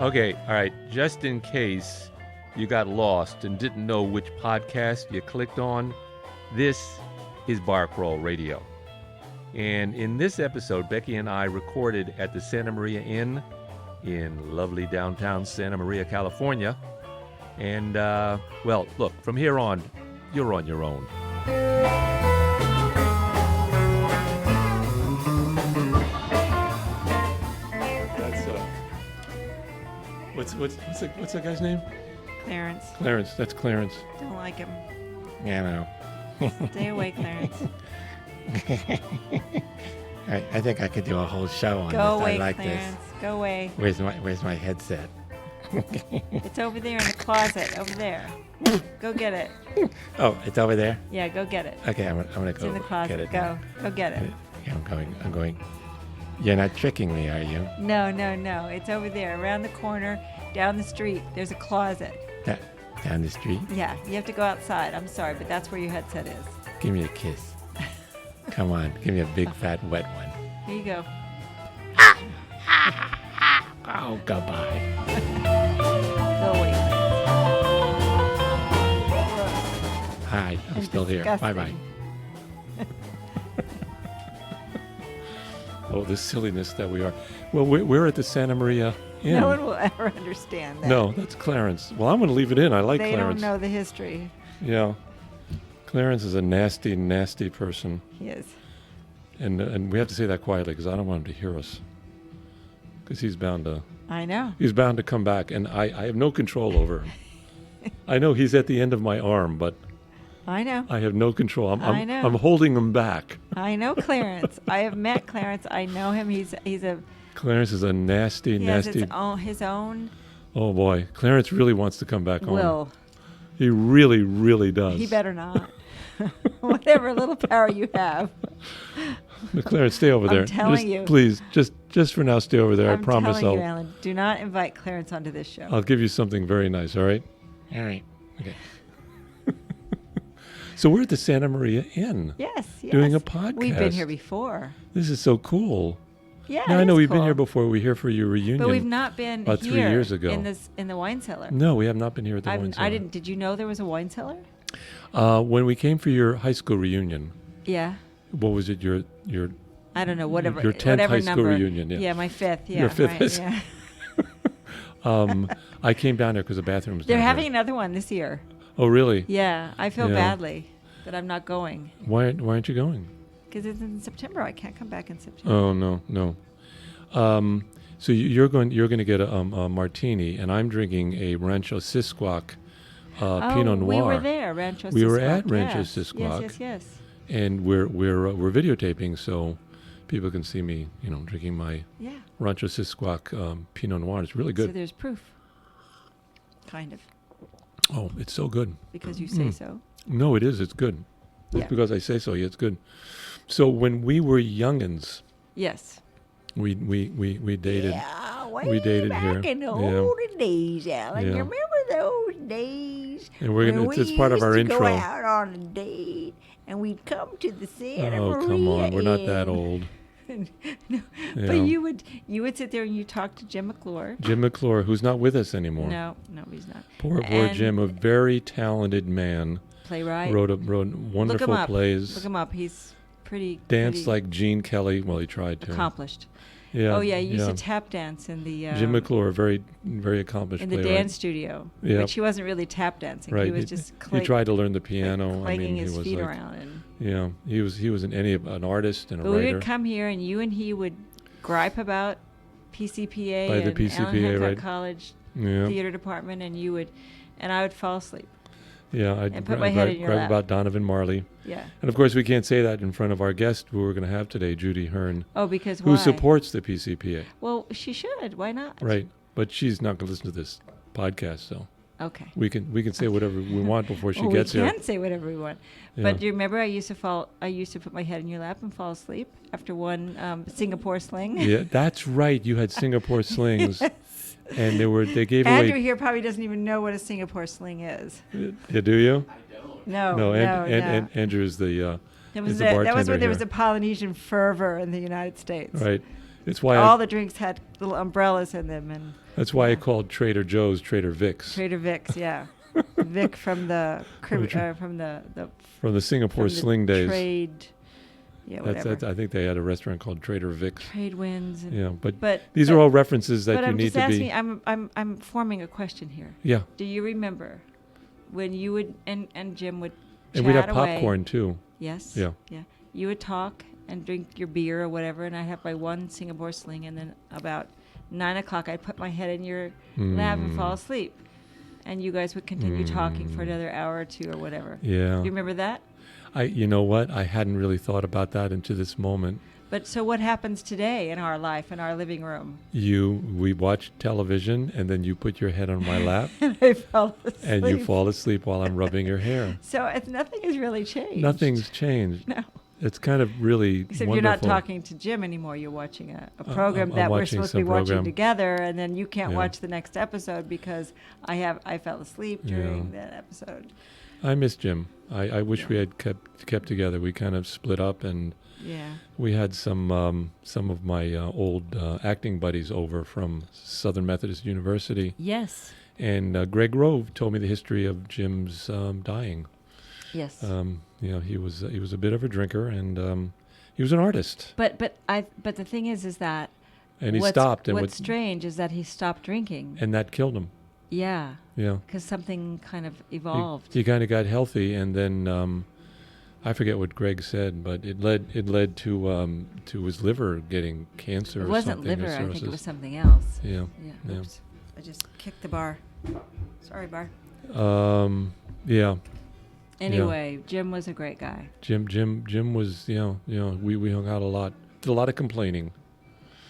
Okay, all right. Just in case you got lost and didn't know which podcast you clicked on, this is Bar Crawl Radio. And in this episode, Becky and I recorded at the Santa Maria Inn in lovely downtown Santa Maria, California. And, well, look, from here on, you're on your own. That's, what's that guy's name? Clarence. Clarence, that's Clarence. Don't like him. Yeah, I know. Stay away, Clarence. I think I could do a whole show on Go this. away, I like Clarence. this. Go away. Where's my headset? It's over there in the closet. Over there. Go get it. Oh, it's over there? Yeah, go get it. Okay, I'm gonna It's go in the closet. get it. Go. Go get it. Yeah, I'm going. You're not tricking me, are you? No. It's over there, around the corner, down the street. There's a closet. Down the street? Yeah, you have to go outside. I'm sorry, but that's where your headset is. Give me a kiss. Come on, give me a big fat wet one. Here you go. Oh, goodbye. Go away. Hi, I'm still here. Disgusting. Bye-bye. Oh, the silliness that we are. Well, we're at the Santa Maria Inn. No one will ever understand that. No, that's Clarence. Well, I'm going to leave it in. I like They Clarence. don't know the history. Yeah. Clarence is a nasty, nasty person. He is. And we have to say that quietly because I don't want him to hear us. Because he's bound to come back, and I have no control over him. I know he's at the end of my arm, but I know. I have no control. I know. I'm holding him back. I know Clarence. I have met Clarence. I know him. He's a Clarence is a nasty, he has nasty. his own Oh boy, Clarence really wants to come back home. will. He really, really does. He better not. Whatever little power you have. But Clarence, stay over there. I'm telling just, you. Please, just for now, stay over there. I'm I promise telling you, Alan, do not invite Clarence onto this show. I'll give you something very nice. All right. All right. Okay. So we're at the Santa Maria Inn. Yes. Doing a podcast. We've been here before. This is so cool. Yeah. Now, it I know is we've been cool. here before. We were here for your reunion. But we've not been about here 3 years ago. in the wine cellar. No, we have not been here at the wine cellar. I didn't. Did you know there was a wine cellar? When we came for your high school reunion, Yeah. what was it? Your I don't know. Whatever. Your 10th whatever high school number. reunion, yeah. Yeah, my fifth. Yeah. Your fifth Right, high school- yeah. I came down there because the bathroom was They're down having here. another one this year. Oh, really? Yeah. I feel Yeah. badly that I'm not going Why aren't you going? because it's in September. I can't come back in September. Oh no. So you're going to get a martini, and I'm drinking a Rancho Sisquoc Pinot Noir. We were there, Rancho Sisquoc. We were at Rancho yes. Sisquoc. Yes. And we're videotaping, so people can see me, drinking my Yeah. Rancho Sisquoc Pinot Noir. It's really So good. there's proof. Kind of. Oh, it's so good. Because you say so. No, it is. It's good. Yeah. Because I say so. Yeah, it's good. So when we were youngins, Yes. we dated. Yeah, we dated back here. in the Yeah. olden days, Alan. Yeah. You remember those days? And we're gonna. when It's we part of our used to intro. Go out on a date, and we'd come to the Santa Oh, Maria come on. We're not that Inn. old. No, Yeah. but you would sit there and you talk to Jim McClure. Jim McClure, who's not with us anymore. No, he's not. Poor And Jim, a very talented man. Playwright. Wrote Look wonderful him up. plays. Look him up. He's pretty. Danced pretty like Gene Kelly. Well, he tried to. accomplished. Yeah. Oh yeah, he used to tap dance in the Jim McClure, very, very accomplished in the playwright. dance studio. Yeah. Which he wasn't really tap dancing. Right. He was just he tried to learn the piano. clanking he his was feet like, around. And, Yeah, he was an artist and a but we writer. would come here, and you and he would gripe about PCPA By the and PCPA, Allen Hancock right. College Yeah, theater department, and I would fall asleep. yeah. I'd and put my head in your gripe lap. about Donovan Marley, Yeah. and of course we can't say that in front of our guest who we're going to have today, Judy Hearn, Oh, because who why? supports the PCPA. Well, she should. Why not? Right, but she's not going to listen to this podcast, so Okay. we can say whatever we want before she Well, gets we here. can say whatever we want. Yeah. But do you remember I used to put my head in your lap and fall asleep after one Singapore sling? Yeah, that's right. You had Singapore slings, and they gave Andrew away. here probably doesn't even know what a Singapore sling is. Yeah, do you? No, No, no. and Andrew is the That is was the that was bartender when there was here. a Polynesian fervor in the United States. right. It's why All the drinks had little umbrellas in them, and That's why I called Trader Joe's Trader Vic's. Trader Vic's, yeah. Vic from the From the Singapore from the sling days. trade, yeah, whatever. I think they had a restaurant called Trader Vic's. Trade winds. And, Yeah, but but these are all references that but you I'm need just to asking. be. I'm forming a question here. Yeah, Do you remember when you would and Jim would and we'd have chat away? popcorn too. Yes. Yeah. Yeah. You would talk and drink your beer or whatever, and I'd have my one Singapore sling, and then about 9 o'clock, I'd put my head in your lap and fall asleep, and you guys would continue talking for another hour or two or whatever. Yeah. Do you remember that? You know what? I hadn't really thought about that until this moment. But so what happens today in our life, in our living room? We watch television, and then you put your head on my lap, And I fell asleep. and you fall asleep while I'm rubbing your hair. So nothing has really changed. Nothing's changed. No. It's kind of really Except wonderful. you're not talking to Jim anymore. You're watching a program I'm that we're watching supposed to some be watching program. together, and then you can't Yeah. watch the next episode because I fell asleep during Yeah. that episode. I miss Jim. I wish we had kept together. We kind of split up, and Yeah. we had some of my old acting buddies over from Southern Methodist University, Yes. and Greg Grove told me the history of Jim's dying. Yes. He was a bit of a drinker, and he was an artist, but the thing is that and he what's, stopped, and what's strange is that he stopped drinking. and that killed him. Yeah. Yeah, Because something kind of evolved. he kind of got healthy, and then I forget what Greg said, but it led to his liver getting cancer. It or wasn't something, or liver. I think it cirrhosis. was something else. Yeah. Yeah. Yeah. Oops. I just kicked the bar. Sorry, bar. Yeah. Anyway, Jim was a great guy. Jim was, we hung out a lot. Did a lot of complaining.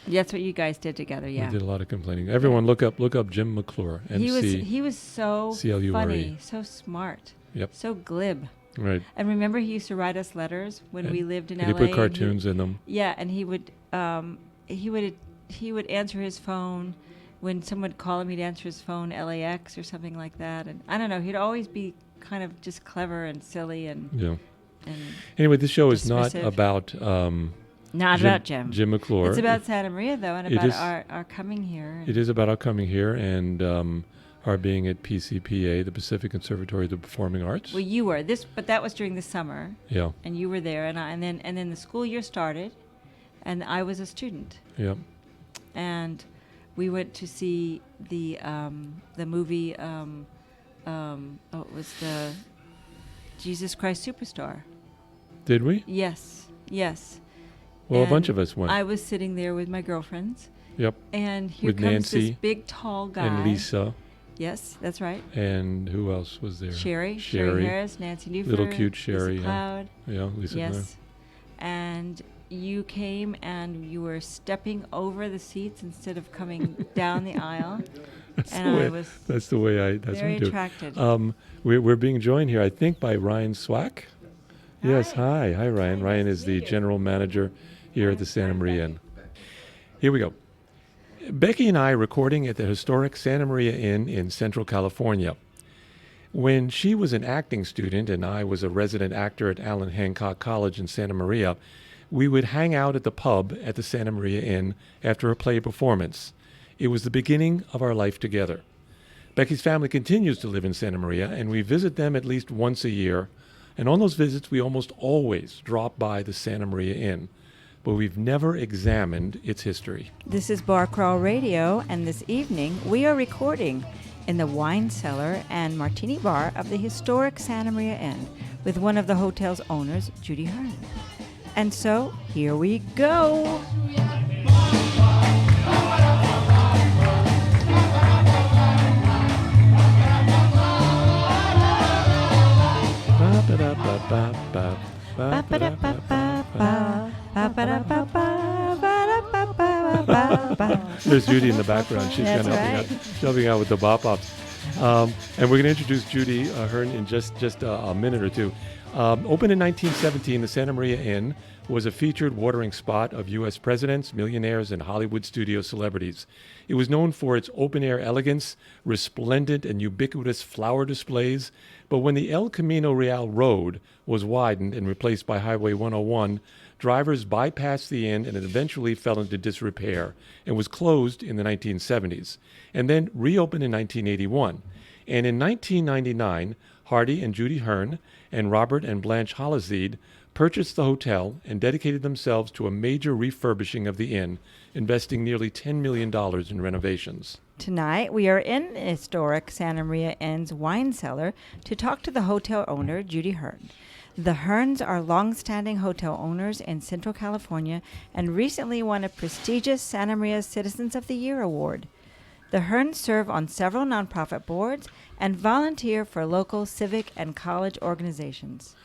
That's what you guys did together, yeah. We did a lot of complaining. Everyone look up Jim McClure. He was so CLURE. funny, so smart, Yep. so glib. Right. And remember, he used to write us letters when we lived in He LA. put cartoons in them. Yeah, and he would answer his phone when someone would call him. He'd answer his phone LAX or something like that. And I don't know. He'd always be kind of just clever and silly and Yeah. and Anyway, this show is not Dismissive. about not about Jim. Jim McClure. It's about Santa Maria though, and It about is- our coming here. It is about our coming here and our being at PCPA, the Pacific Conservatory of the Performing Arts. Well, you were but that was during the summer, Yeah. and you were there, and then the school year started, and I was a student, Yeah. and we went to see the movie. It was the Jesus Christ Superstar. Did we? Yes. Well, a And bunch of us went. I was sitting there with my girlfriends, Yep. and here With comes Nancy this big, tall guy. And Lisa. Yes, that's right. And who else was there? Sherry Harris, Nancy Newford, Little cute Sherry, Lisa yeah. Cloud. Yeah, Lisa. Yes. And you came and you were stepping over the seats instead of coming down the aisle. That's And the way, I was that's the way I. That's very what I do. attracted. We're being joined here, I think, by Ryan Swack. Yes, hi, Ryan. Ryan is the general manager here at the Santa Maria Inn. Here we go. Becky and I are recording at the historic Santa Maria Inn in Central California. When she was an acting student and I was a resident actor at Allen Hancock College in Santa Maria, we would hang out at the pub at the Santa Maria Inn after a play performance. It was the beginning of our life together. Becky's family continues to live in Santa Maria, and we visit them at least once a year. And on those visits, we almost always drop by the Santa Maria Inn, but we've never examined its history. This is Bar Crawl Radio, and this evening we are recording in the wine cellar and martini bar of the historic Santa Maria Inn with one of the hotel's owners, Judy Herman. And so, here we go. There's Judy in the background. She's That's kind of helping out with the bop-bops. And we're going to introduce Judy Hearn in just a minute or two. Opened in 1917, the Santa Maria Inn was a featured watering spot of U.S. presidents, millionaires, and Hollywood studio celebrities. It was known for its open-air elegance, resplendent and ubiquitous flower displays, but when the El Camino Real Road was widened and replaced by Highway 101, drivers bypassed the inn and it eventually fell into disrepair and was closed in the 1970s and then reopened in 1981. And in 1999, Hardy and Judy Hearn and Robert and Blanche Holizede purchased the hotel and dedicated themselves to a major refurbishing of the inn, investing nearly $10 million in renovations. Tonight, we are in the historic Santa Maria Inn's wine cellar to talk to the hotel owner, Judy Hearn. The Hearns are long-standing hotel owners in Central California and recently won a prestigious Santa Maria Citizens of the Year award. The Hearns serve on several nonprofit boards and volunteer for local civic and college organizations.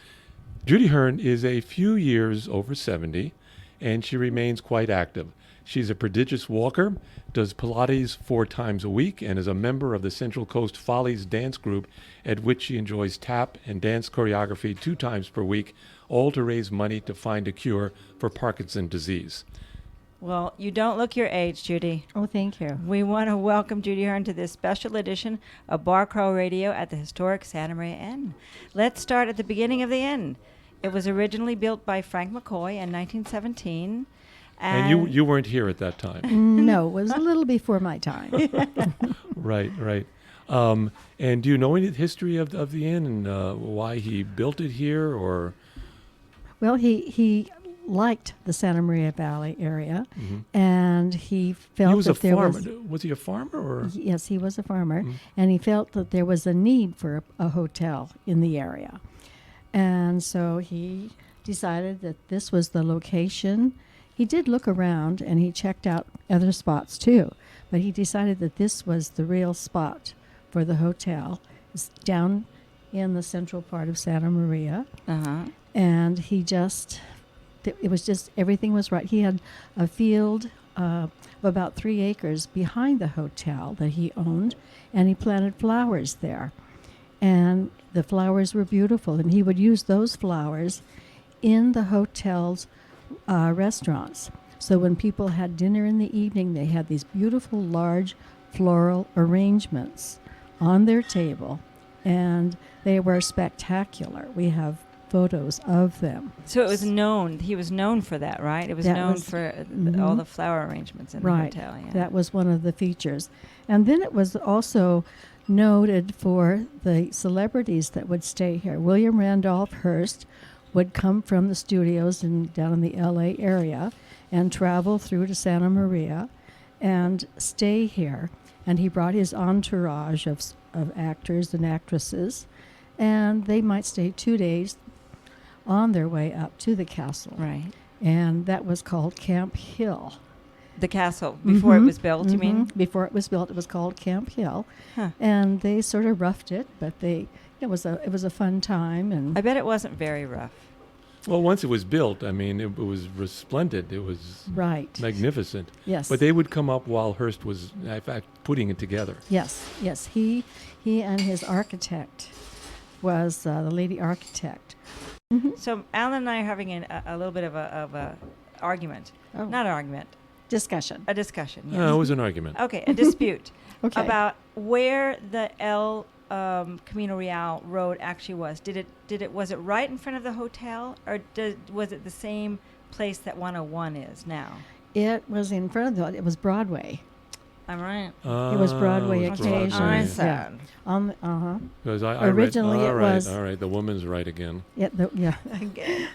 Judy Hearn is a few years over 70, and she remains quite active. She's a prodigious walker, does Pilates 4 times a week, and is a member of the Central Coast Follies dance group, at which she enjoys tap and dance choreography 2 times per week, all to raise money to find a cure for Parkinson's disease. Well, you don't look your age, Judy. Oh, thank you. We want to welcome Judy Hearn to this special edition of Bar Crawl Radio at the historic Santa Maria Inn. Let's start at the beginning of the inn. It was originally built by Frank McCoy in 1917. And you weren't here at that time. No, it was a little before my time. Right. And do you know any history of the inn and why he built it here, or? Well, he liked the Santa Maria Valley area, and he felt He was that a there farmer. was. Was he a farmer, or? Yes, he was a farmer, and he felt that there was a need for a hotel in the area. And so he decided that this was the location. He did look around, and he checked out other spots too, but he decided that this was the real spot for the hotel. It's down in the central part of Santa Maria, and it was just, everything was right. He had a field of about 3 acres behind the hotel that he owned, and he planted flowers there. And the flowers were beautiful, and he would use those flowers in the hotel's restaurants. So when people had dinner in the evening, they had these beautiful, large floral arrangements on their table, and they were spectacular. We have photos of them. So it was known, he was known for that, right? It was known for all the flower arrangements in the hotel. Yeah. That was one of the features. And then it was also noted for the celebrities that would stay here. William Randolph Hearst would come from the studios down in the LA area and travel through to Santa Maria and stay here. And he brought his entourage of actors and actresses, and they might stay 2 days on their way up to the castle. Right. And that was called Camp Hill. The castle, before it was built, you mean? Before it was built, it was called Camp Hill. Huh. And they sort of roughed it, but it was a fun time. And I bet it wasn't very rough. Well, once it was built, I mean, it was resplendent. It was magnificent. Yes. But they would come up while Hearst was, in fact, putting it together. Yes. He and his architect was the lady architect. So Alan and I are having a little bit of a argument. Oh. Not an argument. Discussion. A discussion, yes. No, it was an argument. Okay, a dispute Okay. about where the El Camino Real road actually was. Was it right in front of the hotel, or was it the same place that 101 is now? It was in front of it was Broadway. I'm right. It was Broadway occasionally. I said. Yeah. I Originally read, it was. All right, the woman's right again. Yeah.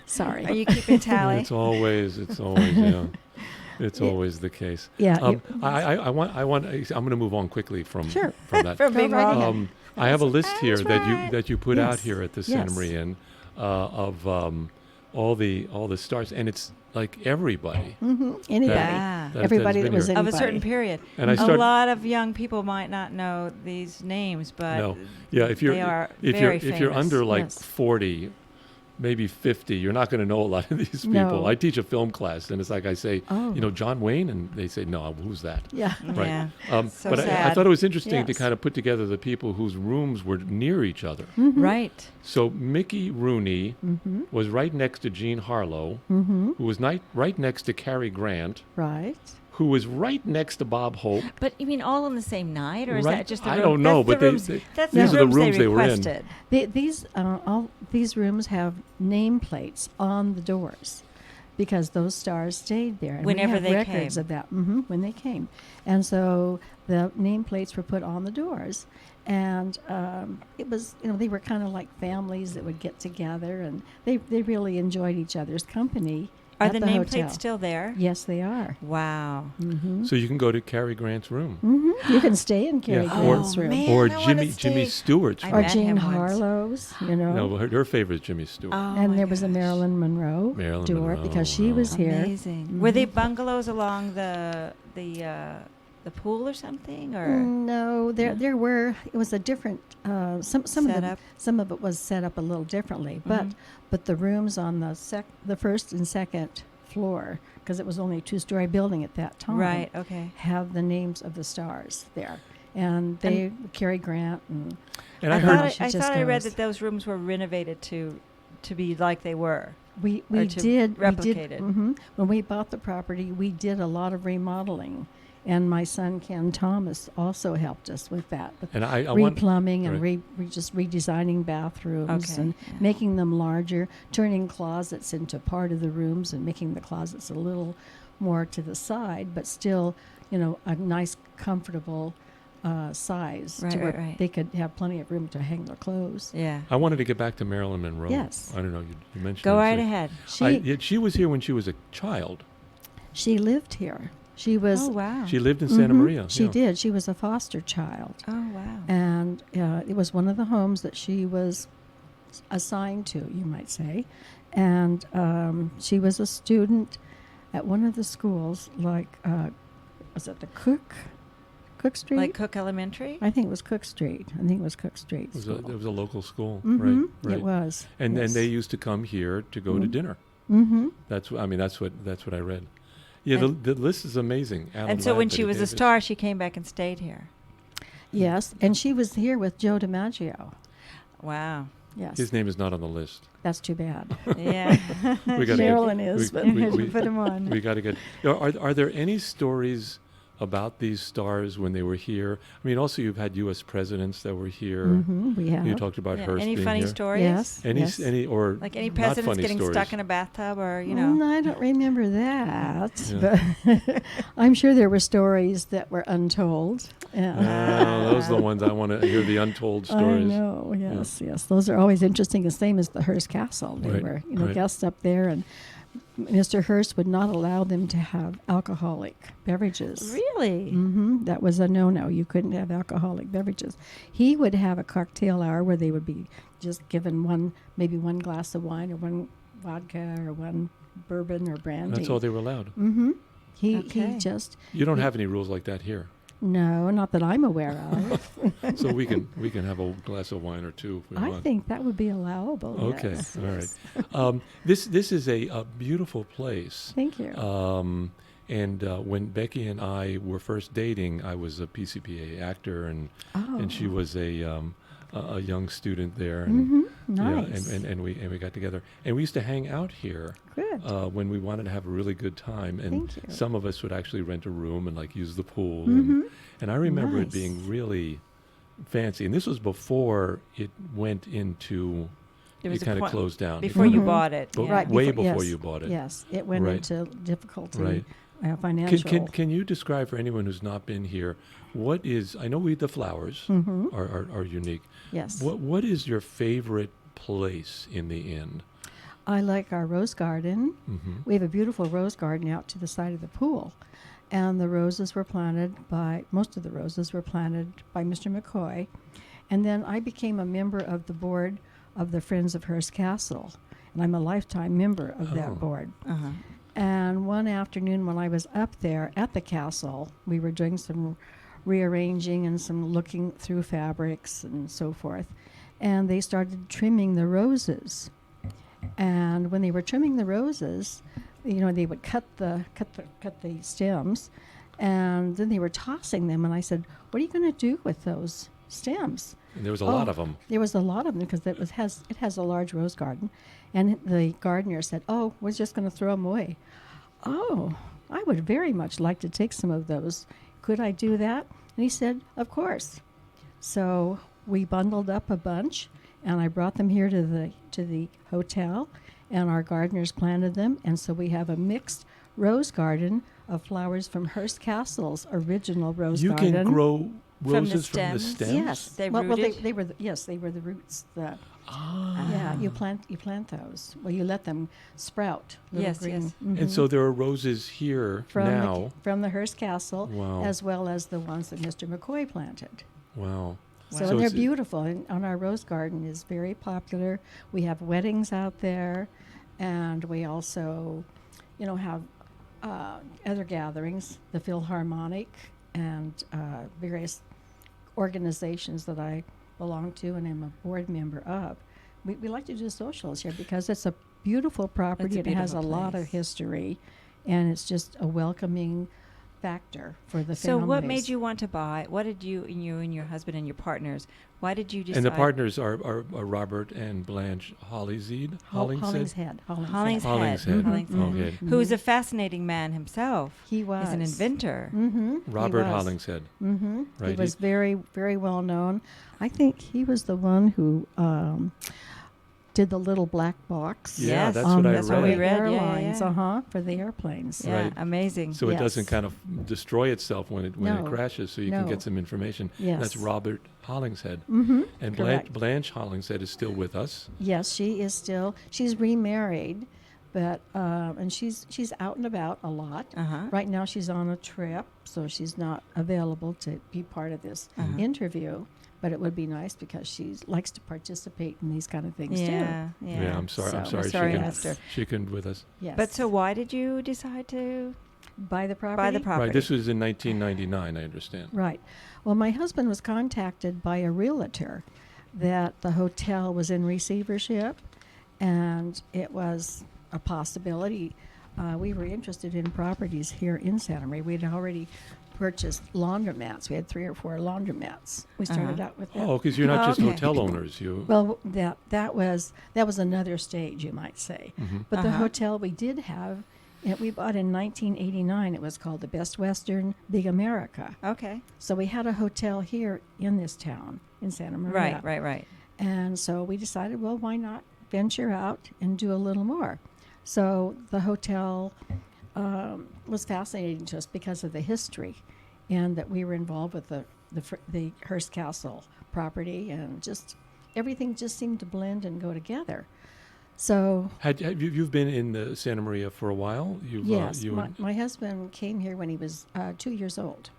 Sorry. Are you keeping tally? It's always, yeah. It's always the case. Yeah. I'm going to move on quickly from that. From being wrong. I have a list here that you put out here at the Santa Yes. Maria Inn of all the stars, and it's like everybody. Anybody. Everybody that was of anybody. a certain period. And a lot of young people might not know these names, but No, yeah. If you're they are if very you're if you're famous. under like Yes. 40, maybe 50, you're not going to know a lot of these people. No. I teach a film class, and it's like I say, Oh. John Wayne, and they say, no, who's that? Yeah. Right. Yeah. But I sad. thought it was interesting to Yes. kind of put together the people whose rooms were near each other. Right. So Mickey Rooney was right next to Jean Harlow, who was right next to Cary Grant, Right. who was right next to Bob Hope. But you mean all on the same night, or is Right. that just the I room? don't know, That's but the they- rooms, they- that's these the are the rooms rooms they were in. requested. All these rooms have nameplates on the doors, because those stars stayed there. And Whenever we they have records came. of that. Hmm, when they came. And so the nameplates were put on the doors. And it was, they were kind of like families that would get together, and they really enjoyed each other's company. Are at the the nameplates hotel. still there? Yes, they are. Wow. Mm-hmm. So you can go to Cary Grant's room. Mm-hmm. You can stay in Cary Yeah. Grant's Oh, room. man. Or I wanna Jimmy stay. Stewart's I room. Or met Jane him once. Harlow's, No, her favorite is Jimmy Stewart. Oh, and my there was a gosh. Marilyn Monroe Marilyn door Monroe, because she wow. was here. Amazing. Were they bungalows along the pool or something, or No, there were. It was a different. Some Setup? some of it was set up a little differently, Mhm. but the rooms on the first and second floor, because it was only a 2-story building at that time, right? Okay. have the names of the stars there, and they Cary Grant and And I I heard thought she I just thought I read goes. that those rooms were renovated to be like they were. we or did to replicate it. when we bought the property. We did a lot of remodeling, and my son Ken Thomas also helped us with that. With and I want replumbing and right. just redesigning bathrooms Okay, and yeah. making them larger, turning closets into part of the rooms and making the closets a little more to the side, but still, a nice, comfortable size Right, to where right. they could have plenty of room to hang their clothes. Yeah. I wanted to get back to Marilyn Monroe. Yes. I don't know. You mentioned Go it, right so- ahead. She was here when she was a child. She lived here. She was. Oh wow. She lived in Santa Mhm, Maria. She yeah. did. She was a foster child. Oh wow. And it was one of the homes that she was assigned to, you might say. And she was a student at one of the schools, like, was it the Cook Street? Like Cook Elementary. I think it was Cook Street. I think it was Cook Street. It was a local school, Mhm, right? Right. It was. And yes. they used to come here to go to Mhm. dinner. Mm-hmm. That's what I read. Yeah, And- the list is amazing. Alan And so when Ladd, she Betty was a Davis. star, she came back and stayed here. Yes, and she was here with Joe DiMaggio. Wow. Yes, His name is not on the list. that's too bad. Yeah. We gotta Marilyn get, is, we, but we, we, Put him on. we got to get. Are there any stories about these stars when they were here? I mean, also you've had U.S. presidents that were here. Mm-hmm, we have. You talked about Yeah, Hearst any being funny here. stories? Yes. Any any or Like any not presidents funny getting stories? stuck in a bathtub, or I don't remember that, Yeah. but I'm sure there were stories that were untold. Those are the ones I want to hear, the untold stories. I know. Yes. Those are always interesting. The same as the Hearst Castle. They Right, were, right. guests up there, and Mr. Hearst would not allow them to have alcoholic beverages. really? That was a no-no. You couldn't have alcoholic beverages. He would have a cocktail hour where they would be just given maybe one glass of wine or one vodka or one bourbon or brandy. That's all they were allowed. Mm-hmm. He Okay. just You don't have any rules like that here, no, not that I'm aware of. so we can have a glass of wine or two if we I want. think that would be allowable. Okay, yes, all right. yes. This is a beautiful place. Thank you. And when Becky and I were first dating, I was a PCPA actor, and she Oh. was a young student there. And, Mm-hmm. Nice. Yeah, and we got together, and we used to hang out here Good. when we wanted to have a really good time. And Thank you. some of us would actually rent a room and like use the pool. Mhm. And I remember it Nice. being really fancy. And this was before it went into There it was a kind of point closed down. before you Mhm. bought it. But Yeah. Right. way before- before yes, you bought it. Yes, it went Right. into difficulty, Right. financial. Can you describe for anyone who's not been here, what is, I know the flowers Mhm. are unique. Yes. What is your favorite place in the inn? I like our rose garden. Mm-hmm. We have a beautiful rose garden out to the side of the pool. And most of the roses were planted by Mr. McCoy. And then I became a member of the board of the Friends of Hearst Castle. And I'm a lifetime member of Oh. that board. Uh-huh. And one afternoon when I was up there at the castle, we were doing some rearranging and some looking through fabrics and so forth. And they started trimming the roses. And when they were trimming the roses, they would cut the stems, and then they were tossing them. And I said, "What are you going to do with those stems?" And there was a lot of them. There was a lot of them because it has a large rose garden, and the gardener said, "Oh, we're just going to throw them away." Oh, I would very much like to take some of those. Could I do that? And he said, "Of course." So we bundled up a bunch and I brought them here to the hotel, and our gardeners planted them, and so we have a mixed rose garden of flowers from Hearst Castle's original rose You garden. can grow From the roses from the stems? stems? Yes, They well, rooted? they were they were the roots. Ah. Yeah, you plant those. Well, you let them sprout. little Yes, green. yes. Mhm. And so there are roses here from now. from the Hearst Castle, Wow. as well as the ones that Mr. McCoy planted. Wow. So, So and they're it's- beautiful. And our rose garden is very popular. We have weddings out there, and we also, have other gatherings, the Philharmonic, and various organizations that I belong to and am a board member of. We like to do socials here because it's a beautiful property. It's a It has a beautiful lot of place. history, and it's just a welcoming factor for the So families. what made you want to buy? What did you and your husband and your partners, why did you decide? And the partners are Robert and Blanche Hollingshead. Hollingshead. Hollingshead. Hollingshead. Okay. Who's a fascinating man himself. He was. He's an inventor. Mm-hmm. Robert Hollingshead. Mm-hmm. Right, He was he- very, very well known. I think he was the one who did the little black box. Yeah, Yes. that's what I That's what we read. read. Yeah, Airlines, yeah. for the airplanes. Yeah, Right. amazing. So it doesn't Yes. kind of destroy itself when it No. crashes, so you can No. get some information. Yes. That's Robert Hollingshead. Mm-hmm. And Correct. Blanche Hollingshead is still with us. Yes, she is still. She's remarried, but and she's out and about a lot. Uh-huh. Right now, she's on a trip, so she's not available to be part of this interview. But it would be nice because she likes to participate in these kind of things Yeah, too. yeah. I'm sorry. I'm So- sorry. sorry, she couldn't, Esther. she couldn't with us. Yes. But so why did you decide to buy the property. buy the property? Right. This was in 1999, I understand. Right. Well, my husband was contacted by a realtor that the hotel was in receivership, and it was a possibility. We were interested in properties here in Santa Maria. We had already purchased laundromats. We had 3 or 4 laundromats. We started out with that. Oh, because you're not just Okay. hotel owners. You. Well, that was another stage, you might say. Mhm. But the Uh-huh. hotel we did have, we bought in 1989. It was called the Best Western Big America. Okay. So we had a hotel here in this town in Santa Maria. Right. And so we decided, well, why not venture out and do a little more? So the hotel was fascinating to us because of the history, and that we were involved with the Hearst Castle property, and just everything just seemed to blend and go together. So You've been in the Santa Maria for a while? yes, You my husband came here when he was 2 years old,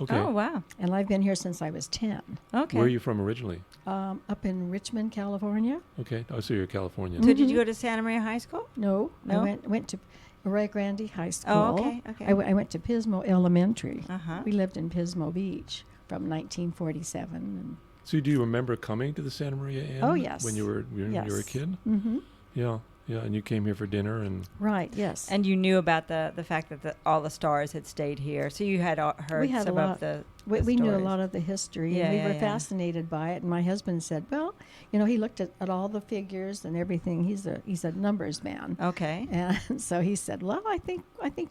okay. Oh, wow. and I've been here since I was 10. Okay. Where are you from originally? Up in Richmond, California. Okay. Oh, so you're Californian. So did you go to Santa Maria High School? No, No? I went to Arroyo Grande High School. Oh, okay. I went to Pismo Elementary. Uh-huh. We lived in Pismo Beach from 1947. So do you remember coming to the Santa Maria Inn? Oh, yes. When you were a Yes. kid? Mm-hmm. Yeah. Yeah. And you came here for dinner and Right. Yes. And you knew about the fact that all the stars had stayed here, so you had heard We had a some lot- of the we knew a stories. lot of the history, Yeah, and we yeah, were yeah. fascinated by it. And my husband said, "Well, he looked at all the figures and everything. He's a numbers man." Okay. And so he said, "Well, I think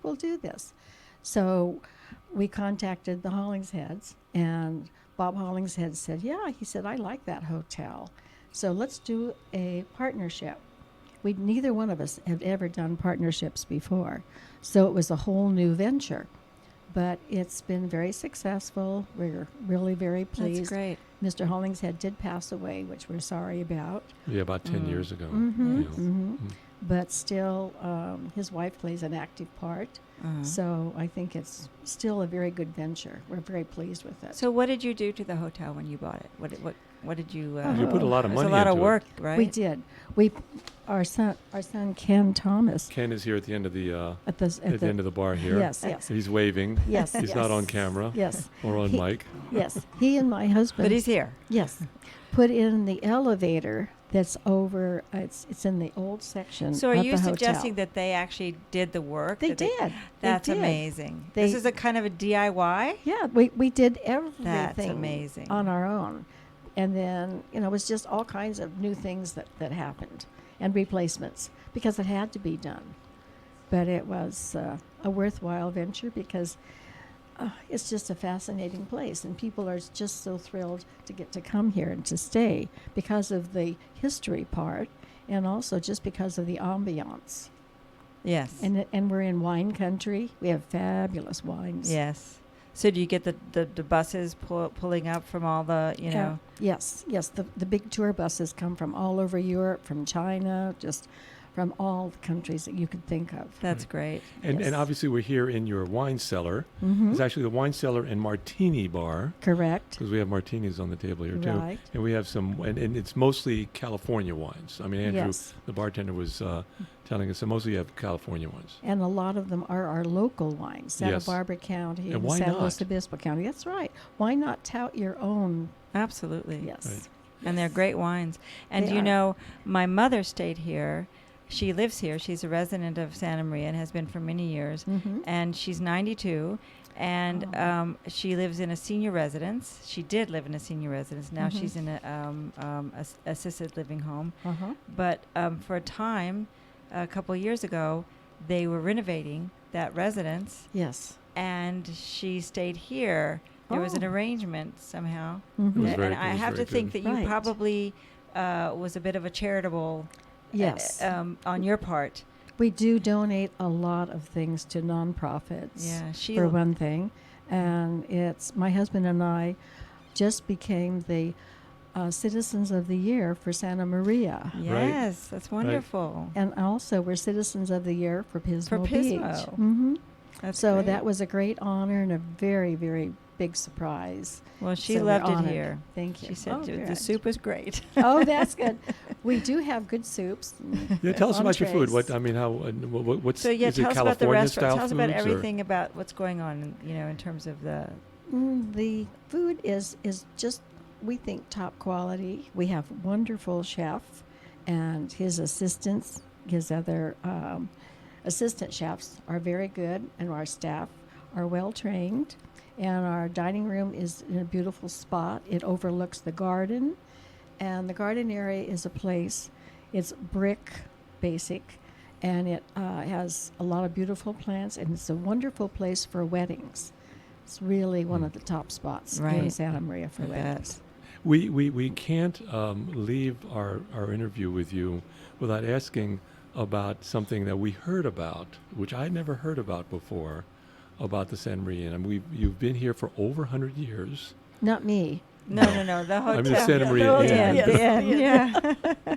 we'll do this." So we contacted the Hollingsheads, and Bob Hollingshead said, "Yeah." He said, "I like that hotel, so let's do a partnership." Neither one of us had ever done partnerships before, so it was a whole new venture. But it's been very successful. We're really very pleased. That's great. Mr. Hollingshead did pass away, which we're sorry about. about 10 years ago. Mm-hmm, Yeah. mm-hmm. But still, his wife plays an active part. Uh-huh. So I think it's still a very good venture. We're very pleased with it. So what did you do to the hotel when you bought it? What did you? You put a lot of it was money a lot of into it. work, right? We did. Our son Ken Thomas Ken is here at the end of the at the end of the bar here. yes, yes, He's waving. yes. He's not on camera Yes, or on He- mic. yes. He and my husband. But he's here. Yes, put in the elevator that's over. It's in the old section. So are of you the hotel. suggesting that they actually did the work? They that did. That's They did. amazing. They- This is a kind of a DIY. Yeah, we did everything. That's amazing. On our own, and then it was just all kinds of new things that happened, and replacements because it had to be done. But it was a worthwhile venture because it's just a fascinating place, and people are just so thrilled to get to come here and to stay because of the history part, and also just because of the ambiance. Yes. And we're in wine country. We have fabulous wines. Yes. So do you get the buses pulling up from all the, you know? Yes. The big tour buses come from all over Europe, from China, just from all the countries that you could think of. That's great. And Yes. obviously we're here in your wine cellar. Mm-hmm. It's actually the wine cellar and martini bar, Correct. because we have martinis on the table here too. Right. And we have some, and it's mostly California wines. I mean, Andrew, Yes. the bartender, was telling us that mostly you have California wines. And a lot of them are our local wines, Santa Yes. Barbara County And and why San not? Luis Obispo County. That's right. Why not tout your own? Absolutely. Yes. Right. And they're great wines. And They you are. know, my mother stayed here. She lives here. She's a resident of Santa Maria and has been for many years. Mm-hmm. And she's 92. And Oh. she lives in a senior residence. She did live in a senior residence. Now Mhm. she's in a assisted living home. Uh-huh. But for a time, a couple years ago, they were renovating that residence. Yes. And she stayed here. There was an Oh. arrangement somehow. Mm-hmm. was And very- I it was have to very think good. that you Right. probably was a bit of a charitable Yes. on your part. We do donate a lot of things to nonprofits. Yeah, she For one thing. And it's my husband and I just became the Citizens of the Year for Santa Maria. Yes, that's wonderful. And also we're Citizens of the Year for Pismo Beach. Pismo. Mm-hmm. That's So great. that was a great honor and a very, very big surprise. Well, she So we're loved it honored. here. Thank you. She said Oh, the good. soup was great. Oh, that's good. We do have good soups. Yeah, tell us about your food. Entrees. What I mean, how what's So yeah, is it tell us about the California restaurant. style Tell us about foods, or- everything about what's going on, you know, in terms of the. The food is just, we think, top quality. We have wonderful chef and his assistants, his other assistant chefs are very good, and our staff are well trained. And our dining room is in a beautiful spot. It overlooks the garden, and the garden area is a place. It's brick, basic, and it has a lot of beautiful plants, and it's a wonderful place for weddings. It's really one of the top spots in Right. Santa Maria for I bet. weddings. We can't leave our interview with you without asking about something that we heard about, which I never heard about before, about the Santa Maria Inn. I mean, you've been here for over 100 years. Not me. No, the hotel. I mean, the Santa Maria The Inn. inn, yeah.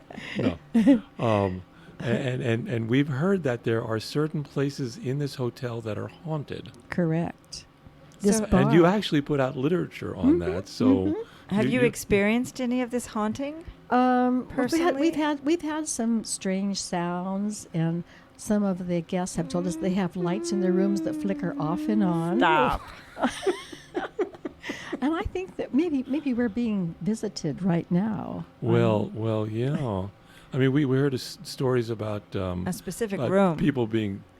No. And we've heard that there are certain places in this hotel that are haunted. Correct. This So- bar. And you actually put out literature on that. So Have you experienced any of this haunting? Personally, Personally? we've had some strange sounds, and some of the guests have told us they have lights in their rooms that flicker off and on. Stop. And I think that maybe we're being visited right now. Well, yeah. I mean, we heard stories about A specific about room. people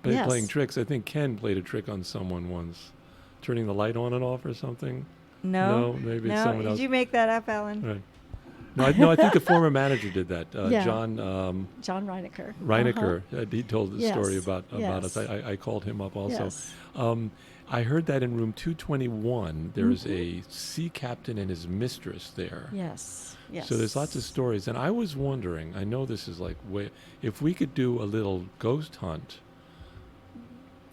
Yes. playing tricks. I think Ken played a trick on someone once, turning the light on and off or something. No. Maybe it's someone Did else. you make that up, Ellen? Right. No, I think the former manager did that. Yeah. John John Reinecker. Reinecker. He told the Yes. story about us. Yes. I called him up also. Yes. I heard that in room 221, there's a sea captain and his mistress there. Yes. Yes. So there's lots of stories. And I was wondering, I know this is like if we could do a little ghost hunt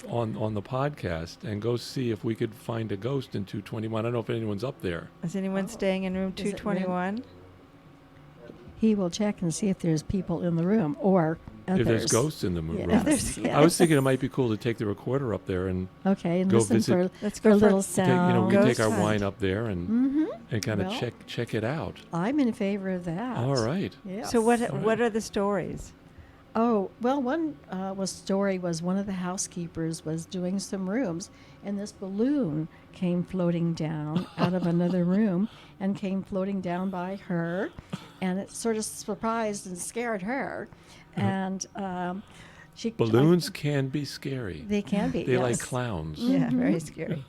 on the podcast and go see if we could find a ghost in 221. I don't know if anyone's up there. Is anyone staying in room Is it 221? He will check and see if there's people in the room or others. If there's ghosts in the room. Yes. I was thinking it might be cool to take the recorder up there and Okay, and go listen visit- Let's for a go for little it. take, sound. we take Ghost our hunt. wine up there and Mm-hmm. kind of Well- check it out. I'm in favor of that. All right. Yes. So what Right. what are the stories? Oh, well, one story was one of the housekeepers was doing some rooms, and this balloon came floating down out of another room and came floating down by her, and it sort of surprised and scared her. And she Balloons can be scary. they can be. They like yes. clowns. Yeah, very scary.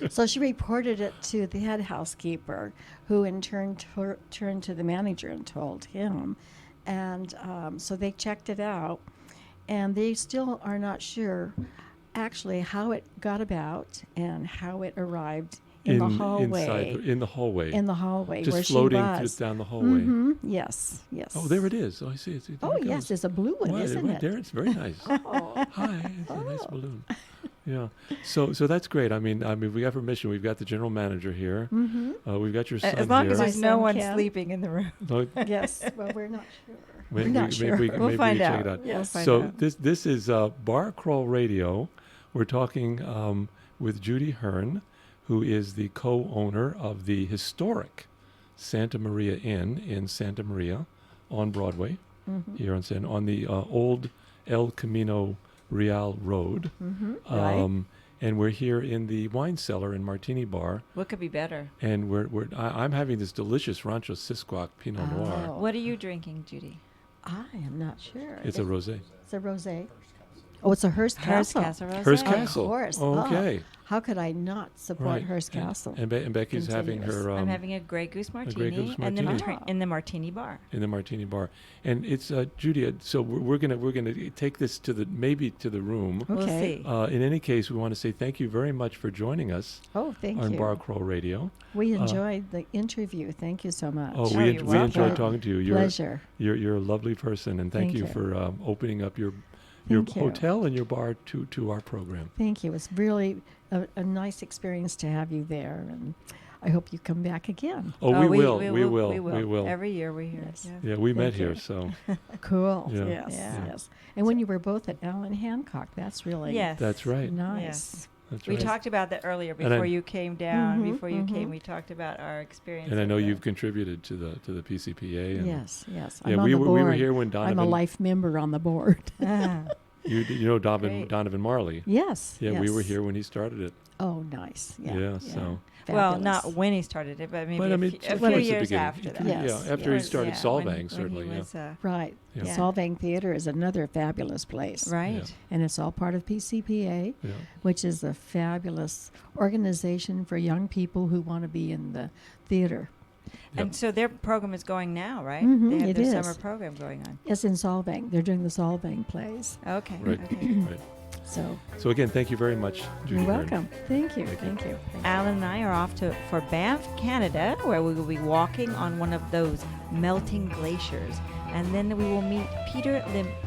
So she reported it to the head housekeeper, who in turn turned to the manager and told him. And so they checked it out, and they still are not sure actually how it got about and how it arrived in the hallway. In the hallway. In the hallway Just where floating she was. down the hallway. Yes, yes. Oh, there it is. Oh, I see it. There Oh, it yes, goes. it's a blue one, Right, isn't right it? there. It's very nice. Oh. Hi, it's a nice balloon. Yeah. So that's great. I mean, we got permission. We've got the general manager here. We've got your son As long here. as My there's no son one Ken. sleeping in the room. Oh, Yes, well, we're not sure. maybe, We're not sure. maybe We'll we find can out. check it out. We'll find So out. this is Bar Crawl Radio. We're talking with Judy Hearn, who is the co-owner of the historic Santa Maria Inn in Santa Maria on Broadway, here on the old El Camino Real Road. Right. And we're here in the wine cellar and martini bar, What could be better? and I'm having this delicious Rancho Sisquoc Pinot Noir. Oh. What are you drinking, Judy? I am not sure. It's a rosé. It's a rosé. Oh, it's a Hearst Hearst Castle. Castle Rosé. Hearst Of Castle. course. Okay. How could I not support Right. Hearst Castle? And Becky's having Continuous. her I'm having a Grey Goose martini, Goose and martini. in the martini bar. in the martini bar, and it's Judy. So we're gonna take this to the room. We'll Okay. see. In any case, we want to say thank you very much for joining us Oh, thank on you. Bar Crawl Radio. We enjoyed the interview. Thank you so much. Oh, Oh, we you're we enjoyed welcome. talking to you. You're Pleasure. you're a lovely person, and thank Thank you you. for opening up your Thank you. hotel and your bar to our program. Thank you. It's really a nice experience to have you there, and I hope you come back again. Oh, we will. We We will. will. Every year we're here. Yes. Yeah. Yeah, we met Thank you. here, so Cool. Yeah. Yes. Yeah. Yes. And when you were both at Allen Hancock, that's really Yes. that's right. nice. That's We right. talked about that earlier And before I- you came down. Mhm, Before you mhm. came, we talked about our experience. And I at know the- you've contributed to the PCPA. And Yes. Yes. Yeah, I'm on we the were board. here when Donovan. I'm a life member on the board. Ah, You know Great. Donovan Marley. Yes. Yeah, we were yes. here when he started it. Oh, nice. Yeah. Yeah, so- well, Fabulous. not when he started it, but maybe But I mean, a towards few the years beginning. after that. Yes. Yeah, after he Yes, started yeah, Solvang, when certainly. he Yeah. was, Right. Yeah. Yeah. Solvang Theater is another fabulous place. right. And it's all part of PCPA, Yeah. which is a fabulous organization for young people who want to be in the theater. Yep. And so their program is going now, right? Mhm, They have it their is. summer program going on. It's in Solvang. They're doing the Solvang plays. Okay. Right. Okay. Right. So So again, thank you very much, Judy. you're Hearn. welcome. Thank you. Thank you. Thank you. Alan and I are off for Banff, Canada, where we will be walking on one of those melting glaciers. And then we will meet Peter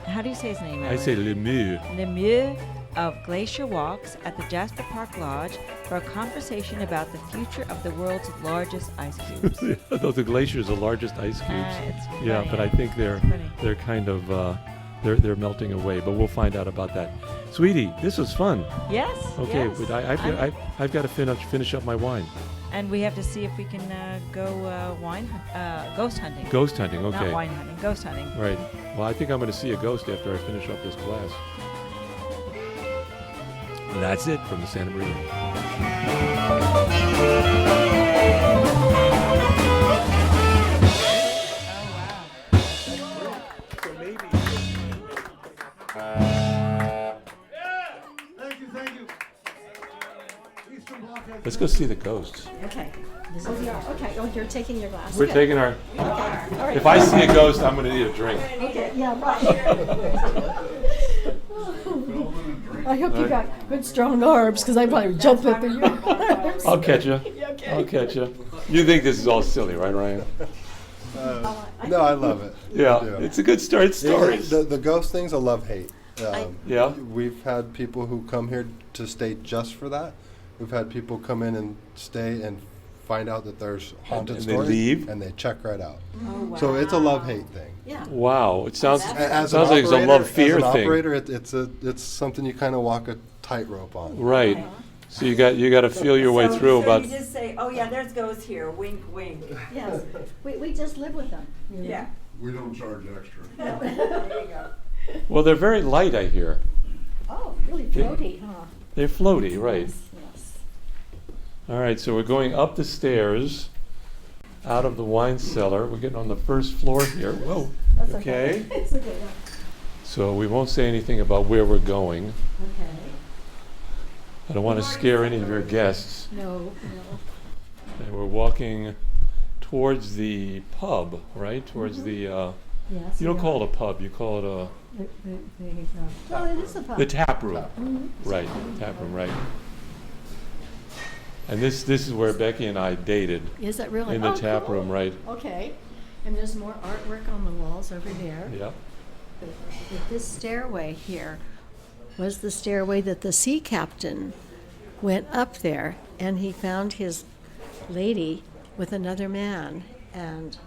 how do you say his name? I Alan? say Lemieux. Lemieux of Glacier Walks at the Jasper Park Lodge for a conversation about the future of the world's largest ice cubes. The glaciers, the largest ice cubes. It's Yeah, funny. but I think they're funny. kind of they're melting away. But we'll find out about that. Sweetie, this was fun. Yes. Okay, yes. but I've got to finish up my wine. And we have to see if we can go ghost hunting. Ghost hunting. Not Okay. wine hunting. Ghost hunting. Right. Well, I think I'm going to see a ghost after I finish up this glass. And that's it from the Santa Maria. Thank you. Eastern Blockhead. Let's go see the ghosts. Okay. Oh, yeah. Okay. Oh, you're taking your glass. We're taking our. Okay. All right. If I see a ghost, I'm going to need a drink. Okay. Yeah. Right. I hope you got good strong arms because I probably jump up in your arms. I'll catch you. Okay. I'll catch you. You think this is all silly, right, Ryan? No, I love it. Yeah, I do. it's a good story. It's stories. The ghost thing's a love-hate. Yeah. We've had people who come here to stay just for that. We've had people come in and stay and find out that there's haunted And they stories, leave? and they check right out. So it's a love-hate thing. Yeah. Wow, it sounds As sounds an like it's a operator- love-fear as an thing. operator, it's something you kind of walk a tightrope on. Right. So you got to feel your way through about. you just say, oh yeah, there's ghosts here. Wink, wink. Yes. We just live with them. you know. Yeah. We don't charge extra. There you go. Well, they're very light, I hear. Oh, really floaty, huh? They're floaty, right? Yes. All right, so we're going up the stairs, out of the wine cellar. We're getting on the first floor here. Whoa. That's Okay. It's okay. Yeah. So we won't say anything about where we're going. Okay. I don't want to scare any of your guests. No, no. And we're walking towards the pub, right? Towards the Yes. You don't yeah. call it a pub, you call it No, it is a pub. the tap room. Mhm. Right, tap room, right. And this is where Becky and I dated, Is that really? in the Oh, tap cool. room, right? Okay. And there's more artwork on the walls over there. Yep. But this stairway here was the stairway that the sea captain went up there, and he found his lady with another man, and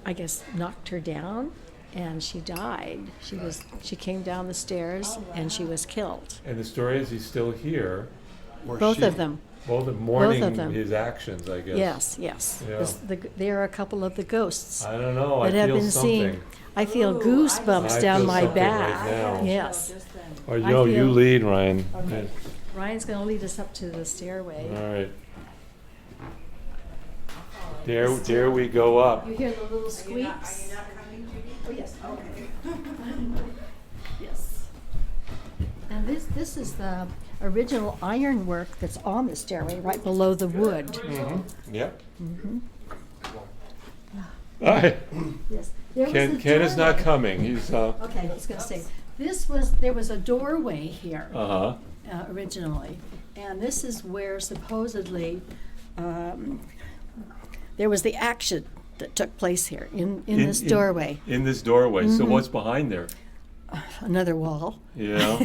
I guess knocked her down, and she died. She came down the stairs, and she was killed. And the story is he's still here, Or Both she. of them. both of mourning them. his actions, I guess. Yes, yes. Yeah. There are a couple of the ghosts I don't know, I that have feel been something. seen. I feel Ooh, goosebumps I down feel my something back. right now. Yes. Or I you feel- lead, Ryan. Okay. Ryan's going to lead us up to the stairway. All right. There we go up. You hear the little squeaks? Oh, yes. Okay. Yes. And this is the original ironwork that's on the stairway, right below the wood. Yep. Mm-hmm. All right. Yes. There was Ken a is not doorway. coming. He's Okay, I was going to say, there was a doorway here. Originally. And this is where supposedly there was the action that took place here in this doorway. In this doorway. So Mhm. what's behind there? Another wall. Yeah.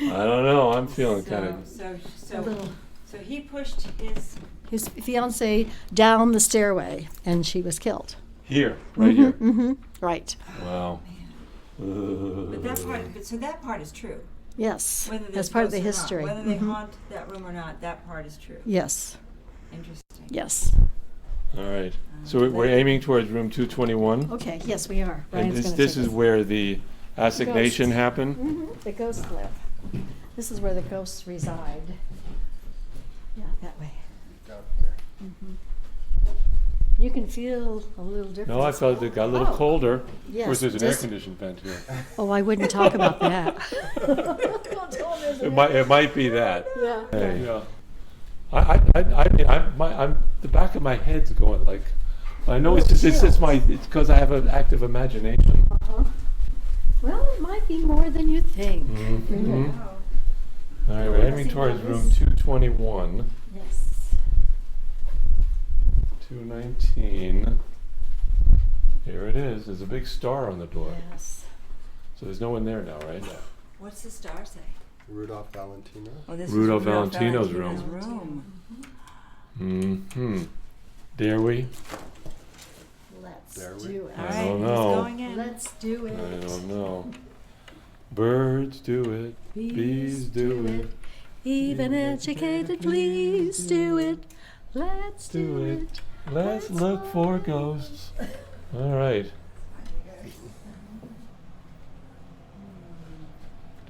I don't know. I'm feeling kind of. A little. So he pushed His fiancee down the stairway, and she was killed. Here, right here. Mm-hmm. Right. Wow. But that part is true. Yes. Whether That's there's part of the ghosts or not. history. Whether they Mhm. haunt that room or not, that part is true. Yes. Interesting. Yes. All right. So we're aiming towards room 221. Okay. Yes, we are. And Ryan's gonna this take is us. where the assignation Ghosts. happened. Mhm. The ghosts live. This is where the ghosts reside. Yeah, that way. Down here. You can feel a little difference. No, I felt it got a little Oh. colder. Yes, Of course, there's an air just- conditioned vent here. Oh, I wouldn't talk about that. It might be that. Yeah. Hey. Yeah. I mean, I'm the back of my head's going like. I know it's because I have an active imagination. Uh-huh. Well, it might be more than you think. Mhm. All right, we're aiming towards room 221, Yes. 219. Here it is. There's a big star on the door. Yes. So there's no one there now, right? What's the star say? Rudolph Valentino. Oh, this Rudolph is Valentino's room. Mm-hmm. Dare we? Let's There we- do it. All I right, don't who's know. going in? Let's do I it. don't know. Birds do it. Bees do it. Even educated, please do it. Let's do it. Let's look for ghosts. All right.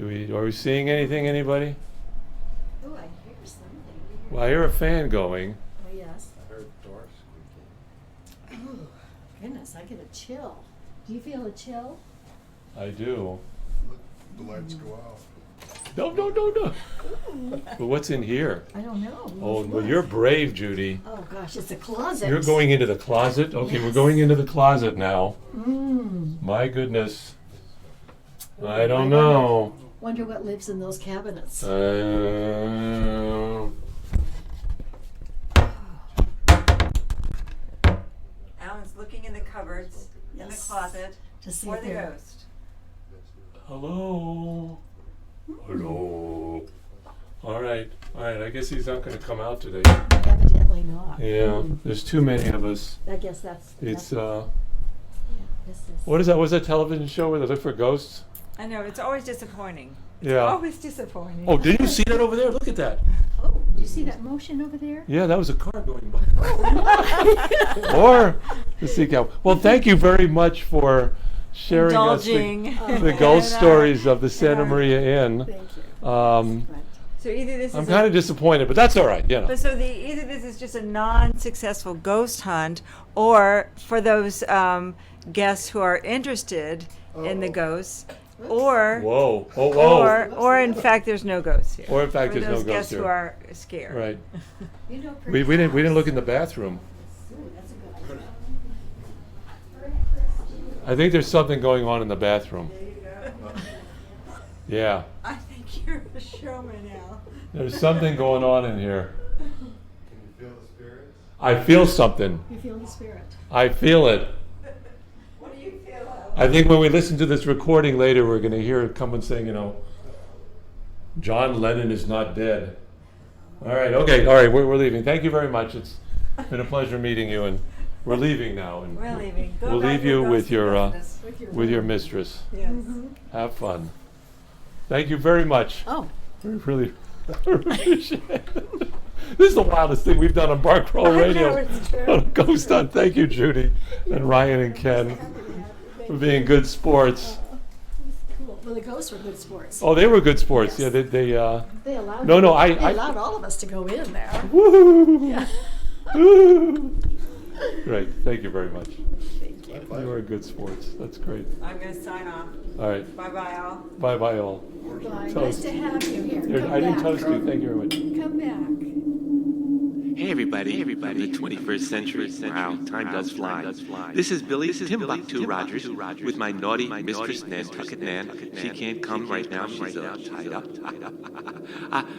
Are we seeing anything, anybody? Oh, I hear something. Well, I hear a fan going. Oh, yes. I heard doors squeaking. Oh, goodness, I get a chill. Do you feel a chill? I do. Look, the lights go out. No. But what's in here? I don't know. Oh, well, you're brave, Judy. Oh, gosh, it's a closet. You're going into the closet? Okay, we're Yes. going into the closet now. Mm. My goodness. I don't know. Wonder what lives in those cabinets. Alan's looking in the cupboards, in the Yes. closet, To see for if the they're- ghost. Hello. Hello. All right. I guess he's not going to come out today. Evidently not. Yeah, there's too many of us. I guess that's. It's yeah, this is. what is that? What's that television show where they look for ghosts? I know, it's always disappointing. It's Yeah. always disappointing. Oh, did you see that over there? Look at that. Oh, do you see that motion over there? Yeah, that was a car going by. Or the sea cow. Well, thank you very much for sharing us Indulging. the ghost And, stories of the Santa yeah. Maria Inn. Thank you. Um, Right. So either this I'm is kind of disappointed, but that's all right. You know. But so either this is just a non-successful ghost hunt, or for those guests who are interested in the ghosts, or Whoa! Oh, whoa! or in fact there's no ghosts here. Or in fact for there's no those ghosts guests here. who are scared. Right. You know, We didn't look in the bathroom. Ooh, that's a good idea. I think there's something going on in the bathroom. Yeah, I think you're a showman now. there's something going on in here. Can you feel the spirits? I feel something. You feel the spirit. I feel it. What do you feel? I think when we listen to this recording later, we're going to hear someone saying, John Lennon is not dead. All right, okay, all right, we're leaving. Thank you very much. It's been a pleasure meeting you, and we're leaving now. And We're leaving. Go we'll back leave to you the with your business. with your mistress. Yes. Have fun. Thank you very much. Oh, We really appreciate it. This is the wildest thing we've done on Bark Roll I Radio. know, it's true. On Ghost Hunt. Thank you, Judy, and Ryan and Ken, for being good sports. cool. Well, the ghosts were good sports. Oh, they were good sports. Yes. Yeah, They allowed. No, no, they I- allowed all of us to go in there. Woo! Yeah. Woo! Great. Thank you very much. Thank you. You are good sports. That's great. I'm going to sign off. All right. Bye-bye, all. Bye bye, all. Bye. Toast. Nice to have you here. Here, Come I didn't back. toast you. Thank you very much. Come back. Hey everybody, the 21st century. Wow, time does fly. This is Billy Timbuktu Rogers with my naughty mistress Nantucket Nan. She can't come right now, she's tied up.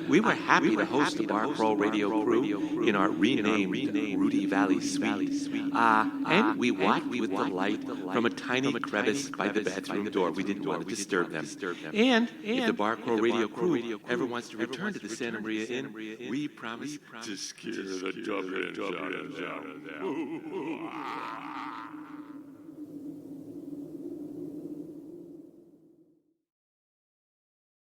We were happy to host the Bark Roll Radio crew in our renamed Rudy Valley Suite. And we watched with delight from a tiny crevice by the bathroom door. We didn't want to disturb them. And if the Bark Roll Radio crew ever wants to return to the Santa Maria Inn, we promise to scare the Dublin out of them.